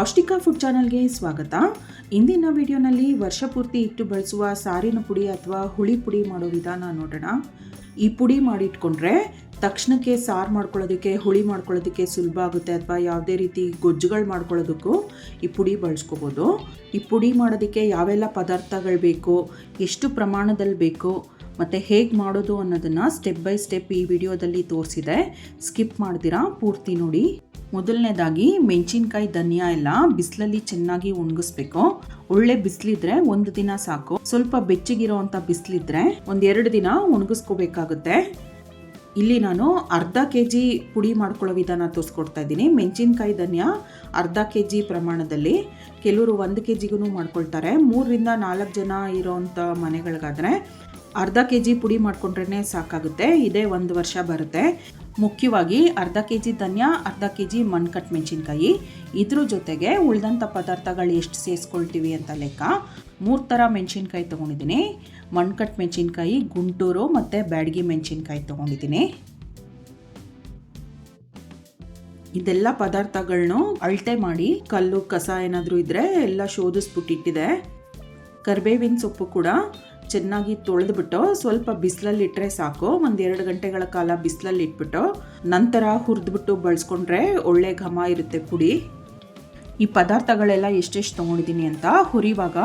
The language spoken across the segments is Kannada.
ಪೌಷ್ಟಿಕ ಫುಡ್ ಚಾನಲ್ಗೆ ಸ್ವಾಗತ. ಇಂದಿನ ವಿಡಿಯೋನಲ್ಲಿ ವರ್ಷಪೂರ್ತಿ ಇಟ್ಟು ಬಳಸುವ ಸಾರಿನ ಪುಡಿ ಅಥವಾ ಹುಳಿ ಪುಡಿ ಮಾಡೋ ವಿಧಾನ ನೋಡೋಣ. ಈ ಪುಡಿ ಮಾಡಿಟ್ಕೊಂಡ್ರೆ ತಕ್ಷಣಕ್ಕೆ ಸಾರು ಮಾಡ್ಕೊಳ್ಳೋದಕ್ಕೆ, ಹುಳಿ ಮಾಡ್ಕೊಳ್ಳೋದಕ್ಕೆ ಸುಲಭ ಆಗುತ್ತೆ. ಅಥವಾ ಯಾವುದೇ ರೀತಿ ಗೊಜ್ಜುಗಳು ಮಾಡ್ಕೊಳ್ಳೋದಕ್ಕೂ ಈ ಪುಡಿ ಬಳಸ್ಕೋಬೋದು. ಈ ಪುಡಿ ಮಾಡೋದಕ್ಕೆ ಯಾವೆಲ್ಲ ಪದಾರ್ಥಗಳು ಬೇಕು, ಎಷ್ಟು ಪ್ರಮಾಣದಲ್ಲಿ ಬೇಕು ಮತ್ತು ಹೇಗೆ ಮಾಡೋದು ಅನ್ನೋದನ್ನು ಸ್ಟೆಪ್ ಬೈ ಸ್ಟೆಪ್ ಈ ವಿಡಿಯೋದಲ್ಲಿ ತೋರಿಸಿದೆ. ಸ್ಕಿಪ್ ಮಾಡ್ದಿರಾ ಪೂರ್ತಿ ನೋಡಿ. ಮೊದಲನೇದಾಗಿ ಮೆಣಸಿನ್ಕಾಯಿ, ಧನಿಯಾ ಎಲ್ಲ ಬಿಸಿಲಲ್ಲಿ ಚೆನ್ನಾಗಿ ಒಣಗಿಸ್ಬೇಕು. ಒಳ್ಳೆ ಬಿಸಿಲಿದ್ರೆ ಒಂದು ದಿನ ಸಾಕು. ಸ್ವಲ್ಪ ಬೆಚ್ಚಗಿರೋ ಅಂಥ ಬಿಸಿಲಿದ್ರೆ ಒಂದೆರಡು ದಿನ ಒಣಗಿಸ್ಕೋಬೇಕಾಗುತ್ತೆ. ಇಲ್ಲಿ ನಾನು ಅರ್ಧ kg ಪುಡಿ ಮಾಡ್ಕೊಳ್ಳೋ ವಿಧಾನ ತೋರಿಸ್ಕೊಡ್ತಾ ಇದ್ದೀನಿ. ಮೆಣಸಿನ್ಕಾಯಿ, ಧನಿಯಾ ಅರ್ಧ kg ಪ್ರಮಾಣದಲ್ಲಿ. ಕೆಲವರು 1 kgಗೂ ಮಾಡ್ಕೊಳ್ತಾರೆ. 3ರಿಂದ 4 ಜನ ಇರೋವಂಥ ಮನೆಗಳಿಗಾದರೆ ಅರ್ಧ kg ಪುಡಿ ಮಾಡ್ಕೊಂಡ್ರೇ ಸಾಕಾಗುತ್ತೆ. ಇದೇ 1 ವರ್ಷ ಬರುತ್ತೆ. ಮುಖ್ಯವಾಗಿ ಅರ್ಧ kg ಧನಿಯಾ, ಅರ್ಧ kg ಮಣ್ಕಟ್ಟು ಮೆಣಸಿನ್ಕಾಯಿ. ಇದ್ರ ಜೊತೆಗೆ ಉಳಿದಂಥ ಪದಾರ್ಥಗಳು ಎಷ್ಟು ಸೇರಿಸ್ಕೊಳ್ತೀವಿ ಅಂತ ಲೆಕ್ಕ. 3 ಥರ ಮೆಣಸಿನ್ಕಾಯಿ ತೊಗೊಂಡಿದ್ದೀನಿ. ಮಣ್ಕಟ್ಟು ಮೆಣಸಿನ್ಕಾಯಿ, ಗುಂಟೂರು ಮತ್ತು ಬ್ಯಾಡಗಿ ಮೆಣಸಿನ್ಕಾಯಿ ತೊಗೊಂಡಿದ್ದೀನಿ. ಇದೆಲ್ಲ ಪದಾರ್ಥಗಳನ್ನೂ ಅಳತೆ ಮಾಡಿ ಕಲ್ಲು ಕಸ ಏನಾದರೂ ಇದ್ದರೆ ಎಲ್ಲ ಶೋಧಿಸ್ಬಿಟ್ಟಿಟ್ಟಿದೆ. ಕರಿಬೇವಿನ ಸೊಪ್ಪು ಕೂಡ ಚೆನ್ನಾಗಿ ತೊಳೆದ್ಬಿಟ್ಟು ಸ್ವಲ್ಪ ಬಿಸಿಲಲ್ಲಿಟ್ಟರೆ ಸಾಕು. 1-2 ಗಂಟೆಗಳ ಕಾಲ ಬಿಸಿಲಲ್ಲಿ ಇಟ್ಬಿಟ್ಟು ನಂತರ ಹುರಿದ್ಬಿಟ್ಟು ಬಳಸ್ಕೊಂಡ್ರೆ ಒಳ್ಳೆ ಘಮ ಇರುತ್ತೆ ಪುಡಿ. ಈ ಪದಾರ್ಥಗಳೆಲ್ಲ ಎಷ್ಟೆಷ್ಟು ತೊಗೊಂಡಿದ್ದೀನಿ ಅಂತ ಹುರಿವಾಗ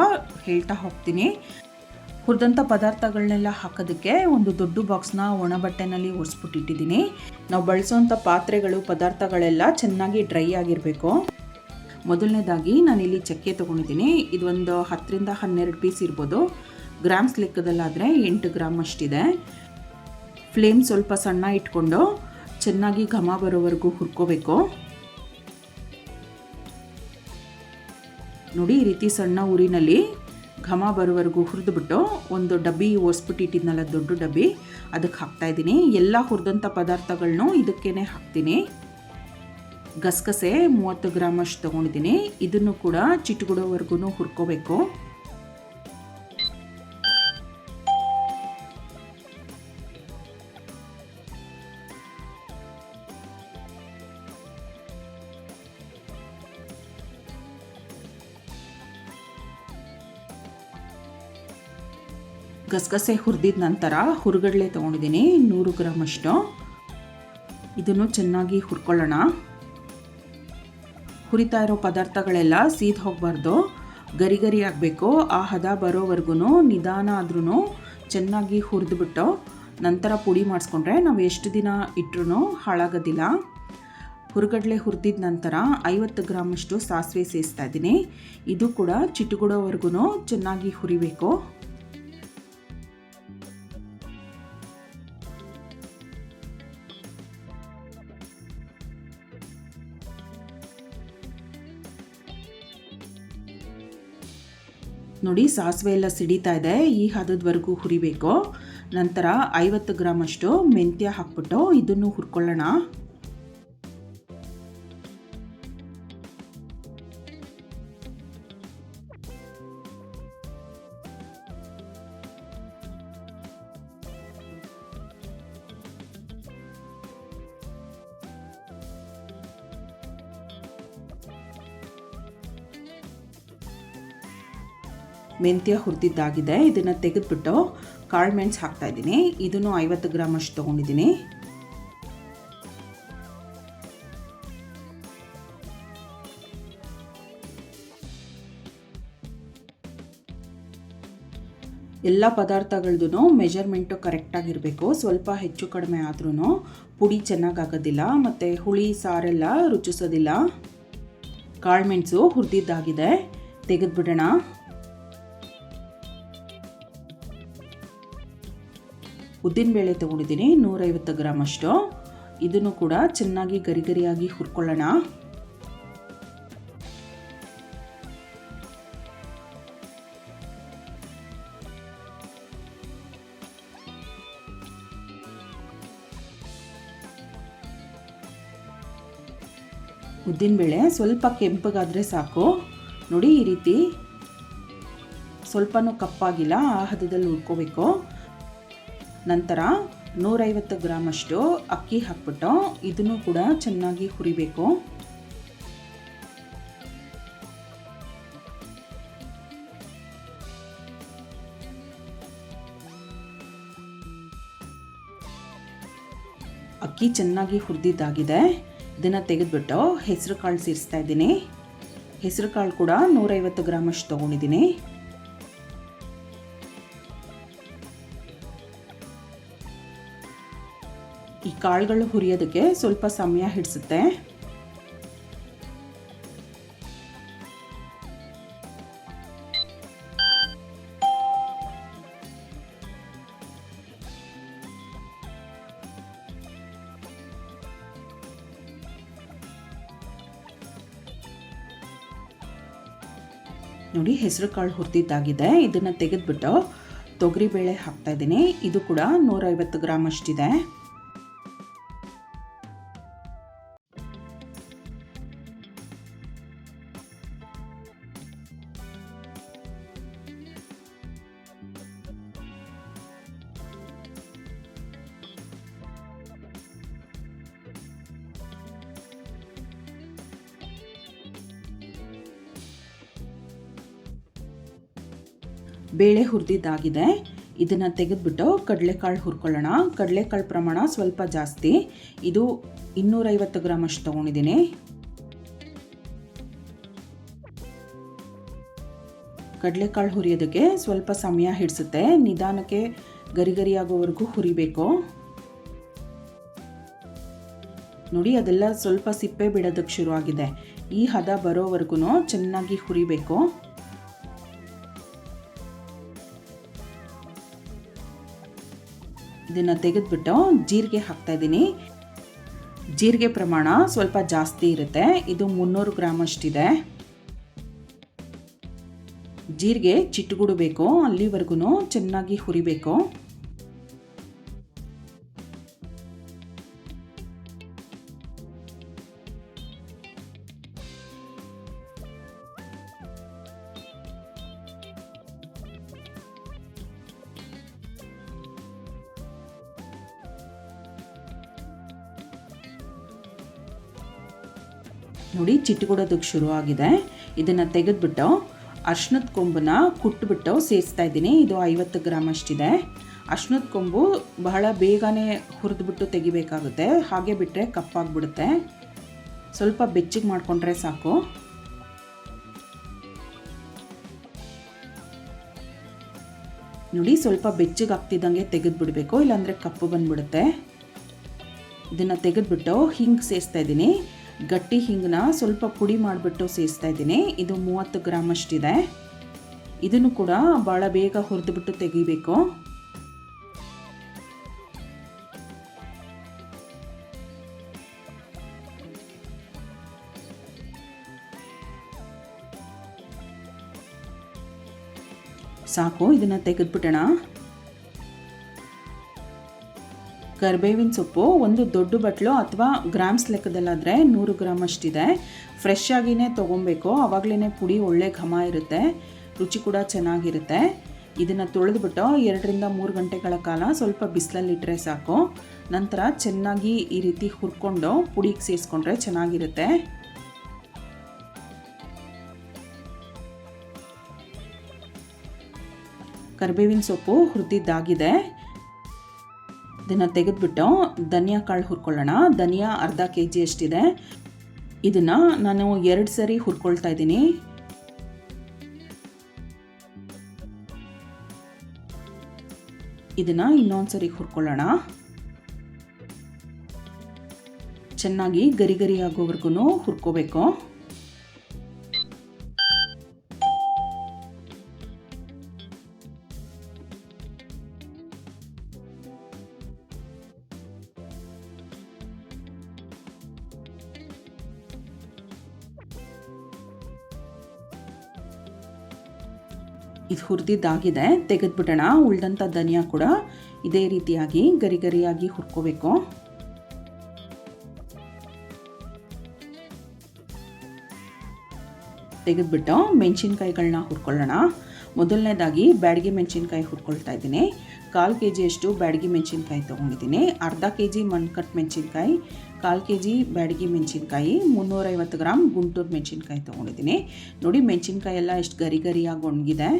ಹೇಳ್ತಾ ಹೋಗ್ತೀನಿ. ಹುರಿದಂಥ ಪದಾರ್ಥಗಳನ್ನೆಲ್ಲ ಹಾಕೋದಕ್ಕೆ ಒಂದು ದೊಡ್ಡ ಬಾಕ್ಸ್ನ ಒಣ ಬಟ್ಟೆನಲ್ಲಿ ಒರೆಸ್ಬಿಟ್ಟಿಟ್ಟಿದ್ದೀನಿ. ನಾವು ಬಳಸೋವಂಥ ಪಾತ್ರೆಗಳು, ಪದಾರ್ಥಗಳೆಲ್ಲ ಚೆನ್ನಾಗಿ ಡ್ರೈ ಆಗಿರಬೇಕು. ಮೊದಲನೇದಾಗಿ ನಾನಿಲ್ಲಿ ಚಕ್ಕೆ ತೊಗೊಂಡಿದ್ದೀನಿ. ಇದು ಒಂದು 10ರಿಂದ 12 ಪೀಸ್ ಇರ್ಬೋದು. ಗ್ರಾಮ್ಸ್ ಲೆಕ್ಕದಲ್ಲಾದರೆ 8 ಗ್ರಾಮ್ ಅಷ್ಟಿದೆ. ಫ್ಲೇಮ್ ಸ್ವಲ್ಪ ಸಣ್ಣ ಇಟ್ಕೊಂಡು ಚೆನ್ನಾಗಿ ಘಮ ಬರೋವರೆಗೂ ಹುರ್ಕೋಬೇಕು. ನೋಡಿ, ಈ ರೀತಿ ಸಣ್ಣ ಉರಿನಲ್ಲಿ ಘಮ ಬರೋವರೆಗೂ ಹುರಿದ್ಬಿಟ್ಟು ಒಂದು ಡಬ್ಬಿ ಒರೆಸ್ಬಿಟ್ಟಿಟ್ಟಿದ್ನಲ್ಲ, ದೊಡ್ಡ ಡಬ್ಬಿ, ಅದಕ್ಕೆ ಹಾಕ್ತಾಯಿದ್ದೀನಿ. ಎಲ್ಲ ಹುರಿದಂಥ ಪದಾರ್ಥಗಳನ್ನೂ ಇದಕ್ಕೇ ಹಾಕ್ತೀನಿ. ಗಸಗಸೆ 30 ಗ್ರಾಮ್ ಅಷ್ಟು ತೊಗೊಂಡಿದ್ದೀನಿ. ಇದನ್ನು ಕೂಡ ಚಿಟುಗುಡೋವರೆಗೂ ಹುರ್ಕೋಬೇಕು. ಗಸಗಸೆ ಹುರಿದಿದ ನಂತರ ಹುರುಗಡಲೆ ತೊಗೊಂಡಿದ್ದೀನಿ 100 ಗ್ರಾಮ್ ಅಷ್ಟು. ಇದನ್ನು ಚೆನ್ನಾಗಿ ಹುರ್ಕೊಳ್ಳೋಣ. ಹುರಿತಾ ಇರೋ ಪದಾರ್ಥಗಳೆಲ್ಲ ಸೀದ್ ಹೋಗಬಾರ್ದು, ಗರಿ ಗರಿ ಆಗಬೇಕು. ಆ ಹದ ಬರೋವರೆಗೂ ನಿಧಾನ ಆದ್ರೂ ಚೆನ್ನಾಗಿ ಹುರಿದ್ಬಿಟ್ಟು ನಂತರ ಪುಡಿ ಮಾಡಿಸ್ಕೊಂಡ್ರೆ ನಾವು ಎಷ್ಟು ದಿನ ಇಟ್ಟರೂ ಹಾಳಾಗೋದಿಲ್ಲ. ಹುರುಗಡಲೆ ಹುರಿದಿದ ನಂತರ 50 ಗ್ರಾಮ್ ಅಷ್ಟು ಸಾಸಿವೆ ಸೇರಿಸ್ತಾ ಇದ್ದೀನಿ. ಇದು ಕೂಡ ಚಿಟುಗುಡೋವರೆಗೂ ಚೆನ್ನಾಗಿ ಹುರಿಬೇಕು. ನೋಡಿ, ಸಾಸಿವೆ ಎಲ್ಲ ಸಿಡಿತಾ ಇದೆ. ಈ ಹದದವರೆಗೂ ಹುರಿಬೇಕು. ನಂತರ 50 ಗ್ರಾಮ್ ಅಷ್ಟು ಮೆಂತ್ಯ ಹಾಕ್ಬಿಟ್ಟು ಇದನ್ನು ಹುರ್ಕೊಳ್ಳೋಣ. ಮೆಂತ್ಯ ಹುರಿದಿದ್ದಾಗಿದೆ. ಇದನ್ನು ತೆಗೆದುಬಿಟ್ಟು ಕಾಳು ಮೆಣಸು ಹಾಕ್ತಾಯಿದ್ದೀನಿ. ಇದನ್ನು 50 ಗ್ರಾಮ್ ಅಷ್ಟು ತೊಗೊಂಡಿದ್ದೀನಿ. ಎಲ್ಲ ಪದಾರ್ಥಗಳದ್ದು ಮೆಜರ್ಮೆಂಟು ಕರೆಕ್ಟಾಗಿರಬೇಕು. ಸ್ವಲ್ಪ ಹೆಚ್ಚು ಕಡಿಮೆ ಆದ್ರೂ ಪುಡಿ ಚೆನ್ನಾಗಾಗೋದಿಲ್ಲ ಮತ್ತು ಹುಳಿ ಸಾರೆಲ್ಲ ರುಚಿಸೋದಿಲ್ಲ. ಕಾಳು ಮೆಣಸು ಹುರಿದಿದ್ದಾಗಿದೆ, ತೆಗೆದುಬಿಡೋಣ. ಉದ್ದಿನಬೇಳೆ ತೊಗೊಂಡಿದ್ದೀನಿ 150 ಗ್ರಾಮ್ ಅಷ್ಟು. ಇದನ್ನು ಕೂಡ ಚೆನ್ನಾಗಿ ಗರಿ ಗರಿಯಾಗಿ ಹುರ್ಕೊಳ್ಳೋಣ. ಉದ್ದಿನಬೇಳೆ ಸ್ವಲ್ಪ ಕೆಂಪಗಾದರೆ ಸಾಕು. ನೋಡಿ, ಈ ರೀತಿ ಸ್ವಲ್ಪನೂ ಕಪ್ಪಾಗಿಲ್ಲ, ಆ ಹದದಲ್ಲಿ ಹುರ್ಕೋಬೇಕು. ನಂತರ 150 ಗ್ರಾಮ್ ಅಷ್ಟು ಅಕ್ಕಿ ಹಾಕ್ಬಿಟ್ಟು ಇದನ್ನು ಕೂಡ ಚೆನ್ನಾಗಿ ಹುರಿಬೇಕು. ಅಕ್ಕಿ ಚೆನ್ನಾಗಿ ಹುರಿದಿದ್ದಾಗಿದೆ. ಇದನ್ನು ತೆಗೆದುಬಿಟ್ಟು ಹೆಸರು ಕಾಳು ಸೇರಿಸ್ತಾ ಇದ್ದೀನಿ. ಹೆಸರು ಕಾಳು ಕೂಡ 150 ಗ್ರಾಮ್ ಅಷ್ಟು ತೊಗೊಂಡಿದ್ದೀನಿ. ಈ ಕಾಳುಗಳು ಹುರಿಯೋದಕ್ಕೆ ಸ್ವಲ್ಪ ಸಮಯ ಹಿಡಿಸುತ್ತೆ. ನೋಡಿ, ಹೆಸರು ಕಾಳು ಹುರಿದಿದ್ದಾಗಿದೆ. ಇದನ್ನು ತೆಗೆದುಬಿಟ್ಟು ತೊಗರಿಬೇಳೆ ಹಾಕ್ತಾ ಇದ್ದೀನಿ. ಇದು ಕೂಡ 150 ಗ್ರಾಮ್ ಅಷ್ಟಿದೆ. ಬೇಳೆ ಹುರಿದಿದ್ದಾಗಿದೆ. ಇದನ್ನು ತೆಗೆದುಬಿಟ್ಟು ಕಡಲೆಕಾಳು ಹುರ್ಕೊಳ್ಳೋಣ. ಕಡಲೆಕಾಳು ಪ್ರಮಾಣ ಸ್ವಲ್ಪ ಜಾಸ್ತಿ, ಇದು 250 ಗ್ರಾಮ್ ಅಷ್ಟು ತೊಗೊಂಡಿದ್ದೀನಿ. ಕಡಲೆಕಾಳು ಹುರಿಯೋದಕ್ಕೆ ಸ್ವಲ್ಪ ಸಮಯ ಹಿಡಿಸುತ್ತೆ. ನಿಧಾನಕ್ಕೆ ಗರಿ ಆಗೋವರೆಗೂ ಹುರಿಬೇಕು. ನೋಡಿ, ಅದೆಲ್ಲ ಸ್ವಲ್ಪ ಸಿಪ್ಪೆ ಬಿಡೋದಕ್ಕೆ ಶುರುವಾಗಿದೆ. ಈ ಹದ ಬರೋವರೆಗೂ ಚೆನ್ನಾಗಿ ಹುರಿಬೇಕು. ಇದನ್ನು ತೆಗೆದುಬಿಟ್ಟು ಜೀರಿಗೆ ಹಾಕ್ತಾ ಇದ್ದೀನಿ. ಜೀರಿಗೆ ಪ್ರಮಾಣ ಸ್ವಲ್ಪ ಜಾಸ್ತಿ ಇರುತ್ತೆ, ಇದು 300 ಗ್ರಾಮ್ ಅಷ್ಟಿದೆ. ಜೀರಿಗೆ ಚಿಟ್ಟುಗುಡಬೇಕು, ಅಲ್ಲಿವರೆಗೂ ಚೆನ್ನಾಗಿ ಹುರಿಬೇಕು. ನೋಡಿ, ಚಿಟ್ಟುಗುಡೋದಕ್ಕೆ ಶುರುವಾಗಿದೆ. ಇದನ್ನು ತೆಗೆದುಬಿಟ್ಟು ಅರ್ಶಿನದ ಕೊಂಬನ್ನ ಕುಟ್ಬಿಟ್ಟು ಸೇರಿಸ್ತಾ ಇದ್ದೀನಿ. ಇದು 50 ಗ್ರಾಮ್ ಅಷ್ಟಿದೆ. ಅರ್ಶಿನದ ಕೊಂಬು ಬಹಳ ಬೇಗನೆ ಹುರಿದ್ಬಿಟ್ಟು ತೆಗಿಬೇಕಾಗುತ್ತೆ, ಹಾಗೆ ಬಿಟ್ಟರೆ ಕಪ್ಪಾಗಿಬಿಡುತ್ತೆ. ಸ್ವಲ್ಪ ಬೆಚ್ಚಗೆ ಮಾಡಿಕೊಂಡ್ರೆ ಸಾಕು. ನೋಡಿ, ಸ್ವಲ್ಪ ಬೆಚ್ಚಗೆ ಆಗ್ತಿದ್ದಂಗೆ ತೆಗೆದುಬಿಡಬೇಕು, ಇಲ್ಲಾಂದರೆ ಕಪ್ಪು ಬಂದುಬಿಡುತ್ತೆ. ಇದನ್ನು ತೆಗೆದುಬಿಟ್ಟು ಹಿಂಗೆ ಸೇರಿಸ್ತಾ ಇದ್ದೀನಿ. ಗಟ್ಟಿ ಹಿಂಗನ್ನ ಸ್ವಲ್ಪ ಪುಡಿ ಮಾಡಿಬಿಟ್ಟು ಸೇರಿಸ್ತಾ ಇದ್ದೀನಿ. ಇದು 30 ಗ್ರಾಮ್ ಅಷ್ಟಿದೆ. ಇದನ್ನು ಕೂಡ ಭಾಳ ಬೇಗ ಹುರಿದುಬಿಟ್ಟು ತೆಗಿಬೇಕು. ಸಾಕು, ಇದನ್ನು ತೆಗೆದುಬಿಡೋಣ. ಕರಿಬೇವಿನ ಸೊಪ್ಪು ಒಂದು ದೊಡ್ಡ ಬಟ್ಲು ಅಥವಾ ಗ್ರಾಮ್ಸ್ ಲೆಕ್ಕದಲ್ಲಾದರೆ 100 ಗ್ರಾಮ್ ಅಷ್ಟಿದೆ. ಫ್ರೆಶ್ ಆಗಿಯೇ ತೊಗೊಬೇಕು, ಆವಾಗಲೇ ಪುಡಿ ಒಳ್ಳೆ ಘಮ ಇರುತ್ತೆ, ರುಚಿ ಕೂಡ ಚೆನ್ನಾಗಿರುತ್ತೆ. ಇದನ್ನು ತೊಳೆದುಬಿಟ್ಟು 2ರಿಂದ 3 ಗಂಟೆಗಳ ಕಾಲ ಸ್ವಲ್ಪ ಬಿಸಿಲಲ್ಲಿಟ್ಟರೆ ಸಾಕು. ನಂತರ ಚೆನ್ನಾಗಿ ಈ ರೀತಿ ಹುರ್ಕೊಂಡು ಪುಡಿಗೆ ಸೇರಿಸ್ಕೊಂಡ್ರೆ ಚೆನ್ನಾಗಿರುತ್ತೆ. ಕರಿಬೇವಿನ ಸೊಪ್ಪು ಹುರಿದಿದ್ದಾಗಿದೆ. ಇದನ್ನು ತೆಗೆದುಬಿಟ್ಟು ಧನಿಯಾ ಕಾಳು ಹುರ್ಕೊಳ್ಳೋಣ. ಧನಿಯಾ ಅರ್ಧ kg ಅಷ್ಟಿದೆ. ಇದನ್ನು ನಾನು 2 ಸರಿ ಹುರ್ಕೊಳ್ತಾ ಇದ್ದೀನಿ. ಇದನ್ನು ಇನ್ನೊಂದು ಸರಿ ಹುರ್ಕೊಳ್ಳೋಣ. ಚೆನ್ನಾಗಿ ಗರಿ ಆಗೋವರೆಗೂ ಹುರ್ಕೋಬೇಕು. ಇದು ಹುರಿದಿದ್ದಾಗಿದೆ, ತೆಗೆದುಬಿಡೋಣ. ಉಳಿದಂಥ ಧನಿಯಾ ಕೂಡ ಇದೇ ರೀತಿಯಾಗಿ ಗರಿಯಾಗಿ ಹುರ್ಕೋಬೇಕು. ತೆಗೆದುಬಿಟ್ಟು ಮೆಣಸಿನ್ಕಾಯಿಗಳನ್ನ ಹುರ್ಕೊಳ್ಳೋಣ. ಮೊದಲನೇದಾಗಿ ಬ್ಯಾಡಗಿ ಮೆಣಸಿನ್ಕಾಯಿ ಹುರ್ಕೊಳ್ತಾ ಇದ್ದೀನಿ. 1/4 kg ಅಷ್ಟು ಬ್ಯಾಡಗಿ ಮೆಣಸಿನ್ಕಾಯಿ ತೊಗೊಂಡಿದ್ದೀನಿ. ಅರ್ಧ kg ಮಣ್ಕಟ್ ಮೆಣಸಿನ್ಕಾಯಿ, 1/4 kg ಬ್ಯಾಡಗಿ ಮೆಣಸಿನ್ಕಾಯಿ, 350 ಗ್ರಾಮ್ ಗುಂಟೂರು ಮೆಣಸಿನ್ಕಾಯಿ ತೊಗೊಂಡಿದ್ದೀನಿ. ನೋಡಿ, ಮೆಣಸಿನ್ಕಾಯಿ ಎಲ್ಲ ಎಷ್ಟು ಗರಿಯಾಗಿ ಒಣಗಿದೆ.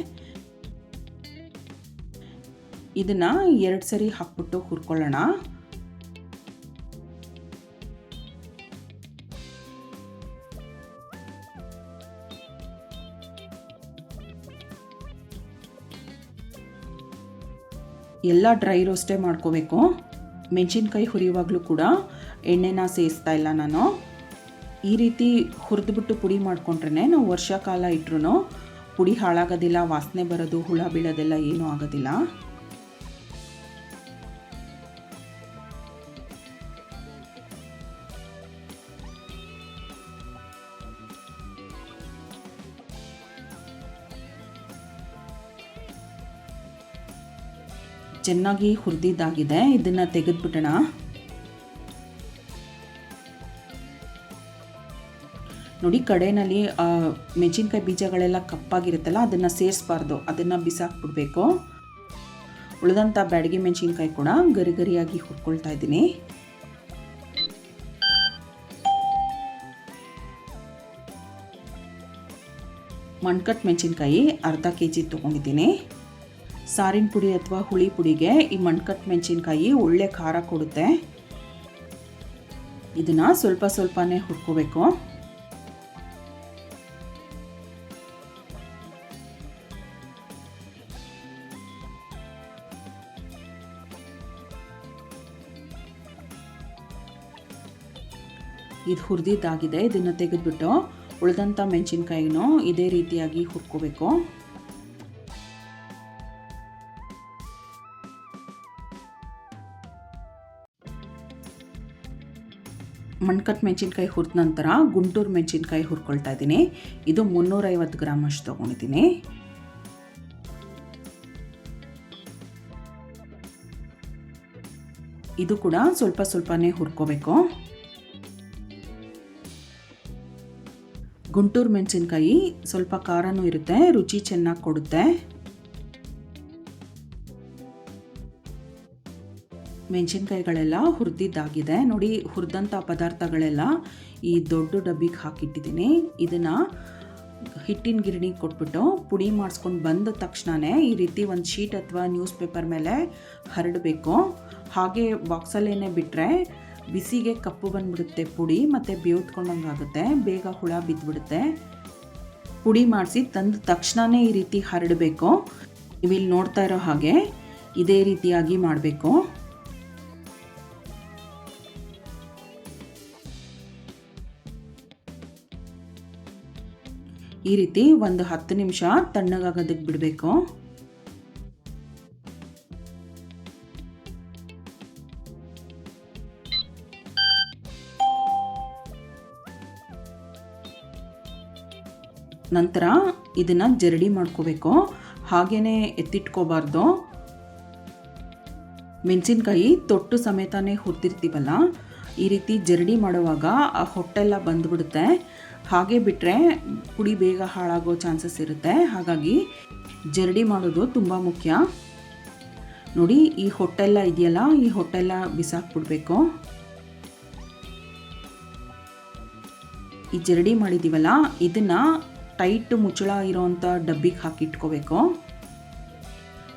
ಇದನ್ನು 2 ಸರಿ ಹಾಕ್ಬಿಟ್ಟು ಹುರ್ಕೊಳ್ಳೋಣ. ಎಲ್ಲ ಡ್ರೈ ರೋಸ್ಟೇ ಮಾಡ್ಕೋಬೇಕು. ಮೆಣಸಿನ್ಕಾಯಿ ಹುರಿಯುವಾಗಲೂ ಕೂಡ ಎಣ್ಣೆನ ಸೇರಿಸ್ತಾ ಇಲ್ಲ ನಾನು. ಈ ರೀತಿ ಹುರಿದ್ಬಿಟ್ಟು ಪುಡಿ ಮಾಡ್ಕೊಂಡ್ರೆ ನಾವು ವರ್ಷ ಕಾಲ ಇಟ್ಟರೂ ಪುಡಿ ಹಾಳಾಗೋದಿಲ್ಲ, ವಾಸನೆ ಬರೋದು, ಹುಳ ಬೀಳೋದೆಲ್ಲ ಏನೂ ಆಗೋದಿಲ್ಲ. ಚೆನ್ನಾಗಿ ಹುರಿದಿದ್ದಾಗಿದೆ. ಇದನ್ನು ತೆಗೆದುಬಿಡೋಣ. ನೋಡಿ, ಕಡೆಯಲ್ಲಿ ಮೆಣಸಿನ್ಕಾಯಿ ಬೀಜಗಳೆಲ್ಲ ಕಪ್ಪಾಗಿರುತ್ತಲ್ಲ, ಅದನ್ನು ಸೇರಿಸಬಾರ್ದು, ಅದನ್ನು ಬಿಸಾಕ್ಬಿಡ್ಬೇಕು. ಉಳಿದಂಥ ಬ್ಯಾಡಗಿ ಮೆಣಸಿನ್ಕಾಯಿ ಕೂಡ ಗರಿ ಗರಿಯಾಗಿ ಹುರ್ಕೊಳ್ತಾ ಇದ್ದೀನಿ. ಮಣ್ಕಟ್ ಮೆಣಸಿನ್ಕಾಯಿ ಅರ್ಧ kg ತೊಗೊಂಡಿದ್ದೀನಿ. ಸಾರಿನ ಪುಡಿ ಅಥವಾ ಹುಳಿ ಪುಡಿಗೆ ಈ ಮಣ್ಕಟ್ ಮೆಣಸಿನ್ಕಾಯಿ ಒಳ್ಳೆ ಖಾರ ಕೊಡುತ್ತೆ. ಇದನ್ನು ಸ್ವಲ್ಪ ಸ್ವಲ್ಪನೇ ಹುರ್ಕೋಬೇಕು. ಇದು ಹುರಿದಿದ್ದಾಗಿದೆ. ಇದನ್ನು ತೆಗೆದುಬಿಟ್ಟು ಉಳಿದಂಥ ಮೆಣಸಿನ್ಕಾಯಿನೂ ಇದೇ ರೀತಿಯಾಗಿ ಹುರ್ಕೋಬೇಕು. ಮಣ್ಕಟ್ ಮೆಣಸಿನ್ಕಾಯಿ ಹುರಿದ ನಂತರ ಗುಂಟೂರು ಮೆಣಸಿನ್ಕಾಯಿ ಹುರ್ಕೊಳ್ತಾ ಇದ್ದೀನಿ. ಇದು 350 ಗ್ರಾಮ್ ಅಷ್ಟು ತೊಗೊಂಡಿದ್ದೀನಿ. ಇದು ಕೂಡ ಸ್ವಲ್ಪ ಸ್ವಲ್ಪನೇ ಹುರ್ಕೋಬೇಕು. ಗುಂಟೂರು ಮೆಣಸಿನ್ಕಾಯಿ ಸ್ವಲ್ಪ ಖಾರನೂ ಇರುತ್ತೆ, ರುಚಿ ಚೆನ್ನಾಗಿ ಕೊಡುತ್ತೆ. ಮೆಣಸಿನ್ಕಾಯಿಗಳೆಲ್ಲ ಹುರಿದಿದ್ದಾಗಿದೆ. ನೋಡಿ, ಹುರಿದಂಥ ಪದಾರ್ಥಗಳೆಲ್ಲ ಈ ದೊಡ್ಡ ಡಬ್ಬಿಗೆ ಹಾಕಿಟ್ಟಿದ್ದೀನಿ. ಇದನ್ನು ಹಿಟ್ಟಿನ ಗಿರಣಿಗೆ ಕೊಟ್ಬಿಟ್ಟು ಪುಡಿ ಮಾಡಿಸ್ಕೊಂಡು ಬಂದ ತಕ್ಷಣವೇ ಈ ರೀತಿ ಒಂದು ಶೀಟ್ ಅಥವಾ ನ್ಯೂಸ್ ಪೇಪರ್ ಮೇಲೆ ಹರಡಬೇಕು. ಹಾಗೆ ಬಾಕ್ಸಲ್ಲೇನೆ ಬಿಟ್ಟರೆ ಬಿಸಿಗೆ ಕಪ್ಪು ಬಂದುಬಿಡುತ್ತೆ ಪುಡಿ, ಮತ್ತು ಬೇವ್ತ್ಕೊಂಡಂಗಾಗುತ್ತೆ, ಬೇಗ ಹುಳ ಬಿದ್ದುಬಿಡುತ್ತೆ. ಪುಡಿ ಮಾಡಿಸಿ ತಂದ ತಕ್ಷಣವೇ ಈ ರೀತಿ ಹರಡಬೇಕು. ನೀವಿಲ್ಲಿ ನೋಡ್ತಾ ಇರೋ ಹಾಗೆ ಇದೇ ರೀತಿಯಾಗಿ ಮಾಡಬೇಕು. ಈ ರೀತಿ ಒಂದು 10 ನಿಮಿಷ ತಣ್ಣಗಾಗೋದಕ್ಕೆ ಬಿಡಬೇಕು. ನಂತರ ಇದನ್ನು ಜರಡಿ ಮಾಡ್ಕೋಬೇಕು. ಹಾಗೇ ಎತ್ತಿಟ್ಕೋಬಾರ್ದು. ಮೆಣಸಿನ್ಕಾಯಿ ತೊಟ್ಟು ಸಮೇತನೇ ಹುರಿದಿರ್ತೀವಲ್ಲ, ಈ ರೀತಿ ಜರಡಿ ಮಾಡುವಾಗ ಆ ಹೊಟ್ಟೆಲ್ಲ ಬಂದುಬಿಡುತ್ತೆ. ಹಾಗೆ ಬಿಟ್ಟರೆ ಪುಡಿ ಬೇಗ ಹಾಳಾಗೋ ಚಾನ್ಸಸ್ ಇರುತ್ತೆ. ಹಾಗಾಗಿ ಜರಡಿ ಮಾಡೋದು ತುಂಬ ಮುಖ್ಯ. ನೋಡಿ, ಈ ಹೊಟ್ಟೆಲ್ಲ ಇದೆಯಲ್ಲ, ಈ ಹೊಟ್ಟೆಲ್ಲ ಬಿಸಾಕ್ಬಿಡ್ಬೇಕು. ಈ ಜರಡಿ ಮಾಡಿದ್ದೀವಲ್ಲ, ಇದನ್ನು ಟೈಟ್ ಮುಚ್ಚಳ ಇರೋವಂಥ ಡಬ್ಬಿಗೆ ಹಾಕಿಟ್ಕೋಬೇಕು.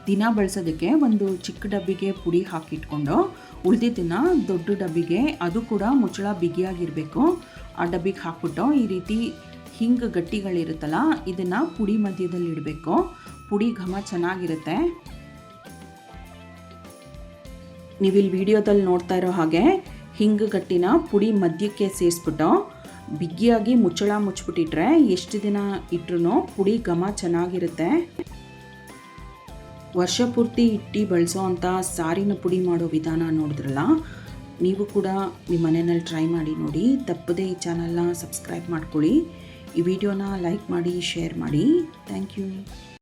ದಿನ ಬಳಸೋದಕ್ಕೆ ಒಂದು ಚಿಕ್ಕ ಡಬ್ಬಿಗೆ ಪುಡಿ ಹಾಕಿಟ್ಕೊಂಡು ಉಳಿದಿದ್ದನ್ನು ದೊಡ್ಡ ಡಬ್ಬಿಗೆ, ಅದು ಕೂಡ ಮುಚ್ಚಳ ಬಿಗಿಯಾಗಿರಬೇಕು, ಆ ಡಬ್ಬಿಗೆ ಹಾಕ್ಬಿಟ್ಟು ಈ ರೀತಿ ಹಿಂಗೆ ಗಟ್ಟಿಗಳಿರುತ್ತಲ್ಲ, ಇದನ್ನು ಪುಡಿ ಮಧ್ಯದಲ್ಲಿ ಇಡಬೇಕು. ಪುಡಿ ಘಮ ಚೆನ್ನಾಗಿರುತ್ತೆ. ನೀವಿಲ್ಲಿ ವಿಡಿಯೋದಲ್ಲಿ ನೋಡ್ತಾ ಇರೋ ಹಾಗೆ ಹಿಂಗೆ ಗಟ್ಟಿನ ಪುಡಿ ಮಧ್ಯಕ್ಕೆ ಸೇರಿಸ್ಬಿಟ್ಟು ಬಿಗಿಯಾಗಿ ಮುಚ್ಚಳ ಮುಚ್ಚಿಬಿಟ್ಟಿಟ್ರೆ ಎಷ್ಟು ದಿನ ಇಟ್ಟರೂ ಪುಡಿ ಘಮ ಚೆನ್ನಾಗಿರುತ್ತೆ. ವರ್ಷ ಪೂರ್ತಿ ಇಟ್ಟು ಬಳಸೋ ಅಂಥ ಸಾರಿನ ಪುಡಿ ಮಾಡೋ ವಿಧಾನ ನೋಡಿದ್ರಲ್ಲ, ನೀವು ಕೂಡ ನಿಮ್ಮ ಮನೆಯಲ್ಲಿ ಟ್ರೈ ಮಾಡಿ ನೋಡಿ. ತಪ್ಪದೇ ಈ ಚಾನಲ್ನ ಸಬ್ಸ್ಕ್ರೈಬ್ ಮಾಡ್ಕೊಳ್ಳಿ. ಈ ವಿಡಿಯೋನ ಲೈಕ್ ಮಾಡಿ, ಶೇರ್ ಮಾಡಿ. Thank you.